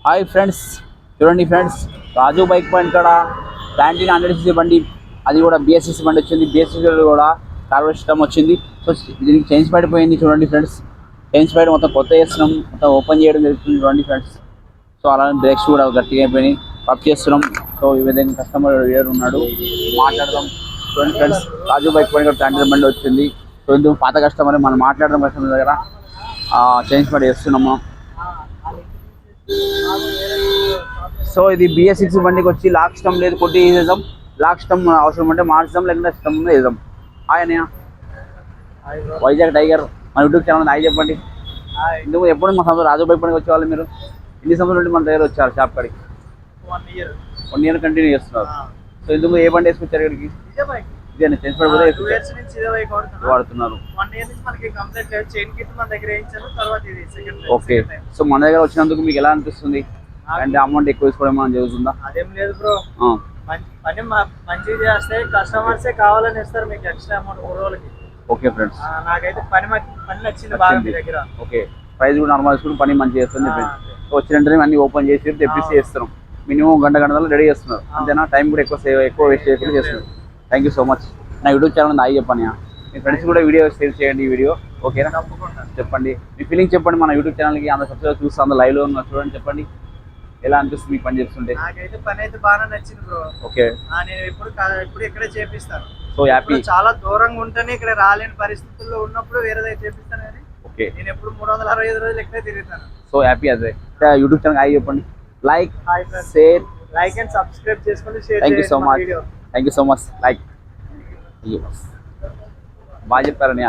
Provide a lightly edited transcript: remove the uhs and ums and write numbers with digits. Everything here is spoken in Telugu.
హాయ్ ఫ్రెండ్స్, చూడండి ఫ్రెండ్స్, రాజు బైక్ పాయింట్ కాడ 1900cc బండి, అది కూడా బిఎస్సిసి బండి వచ్చింది. బిఎస్సిసి కూడా కార్బోరేటర్ సిస్టమ్ వచ్చింది. సో దీనికి చైన్స్ పడిపోయింది. చూడండి ఫ్రెండ్స్, చైన్స్ పైన మొత్తం కొత్త చేస్తున్నాం, మొత్తం ఓపెన్ చేయడం జరుగుతుంది. చూడండి ఫ్రెండ్స్, సో అలానే బ్రేక్స్ కూడా గట్టిగా అయిపోయినాయి, పప్ చేస్తున్నాం. సో ఈ విధంగా కస్టమర్ వేరు ఉన్నాడు, మాట్లాడదాం. చూడండి ఫ్రెండ్స్, రాజు బైక్ పాయింట్ కాడ 20 బండి వచ్చింది. సో ఇందుకు పాత కస్టమర్, మనం మాట్లాడదాం కస్టమర్ దగ్గర. చైన్స్ పడి చేస్తున్నాము. సో ఇది బిఎస్6 బండికి వచ్చి లాక్ స్టమ్ లేదు, కొట్టి వేసేద్దాం. లాక్ స్టమ్ అవసరం అంటే మార్చుదాం, లేకుంటే స్టమ్ వేద్దాం. హాయ్ అన్నయ్య, వైజాగ్ టైగర్ మన యూట్యూబ్ ఛానల్ హాయ్ చెప్పండి. ఇందుకు ఎప్పుడు మా సంవత్సరం రాజు బైక్ పనికి వచ్చేవాళ్ళు మీరు? ఎన్ని సంవత్సరాల నుండి మన దగ్గర వచ్చారు షాప్ కాడికి? 1 year కంటిన్యూ చేస్తున్నారు. సో ఇందుకు ఏ బండి వేసుకొచ్చారు ఇక్కడికి? ఇదే చైన్స్ పడిపోతే వాడుతున్నారు. ఓకే, సో మన దగ్గర వచ్చినందుకు మీకు ఎలా అనిపిస్తుంది? అంటే అమౌంట్ ఎక్కువ తీసుకోవడం మనం జరుగుతుందా? అదేం లేదు బ్రో, పని మంచిగా చేస్తే కస్టమర్సే కావాలని ఇస్తారు మీకు ఎక్స్ట్రా అమౌంట్ రోజులకి. ఓకే ఫ్రెండ్స్, నాకైతే పని నచ్చింది బాగా మీ దగ్గర. ఓకే, ప్రైస్ కూడా నార్మల్ తీసుకుని పని మంచిగా చేస్తుంది. సో వచ్చిన అన్ని ఓపెన్ చేసి తెప్పిసి చేస్తున్నాం. మినిమం గంటలో రెడీ చేస్తున్నారు, అంతేనా? టైం కూడా ఎక్కువ వేస్ట్ చేయకుండా చేస్తున్నారు. Thank you so much. నా యూట్యూబ్ ఛానల్ హాయ్ చెప్పండి. మీ ఫ్రెండ్స్ కూడా వీడియో షేర్ చేయండి. ఈ వీడియో ఓకేనా? చెప్పండి మీ ఫీలింగ్ చెప్పండి. మన యూట్యూబ్ ఛానల్కి అందరూ సబ్స్క్రైబ్ చూస్తే అందరూ లైవ్లో ఉన్నారు, చూడండి. చెప్పండి ఎలా అనిపిస్తుంది మీకు పని చేస్తుంటే? నాకైతే పని అయితే బాగా నచ్చింది బ్రో. ఓకే, నేను ఎప్పుడు ఇక్కడే చేపిస్తాను. So happy. చాలా దూరంగా ఉంటేనే ఇక్కడ రాలేని పరిస్థితుల్లో ఉన్నప్పుడు వేరేదైతే చేపిస్తాను, కానీ ఓకే నేను ఎప్పుడు 365 రోజులు ఇక్కడే తిరుగుతాను. So happy. అదే యూట్యూబ్ ఛానల్ హాయ్ చెప్పండి. Like, share, like and subscribe చేసుకోండి. Thank you so much. Thank you so much. Like బాగా చెప్పారని.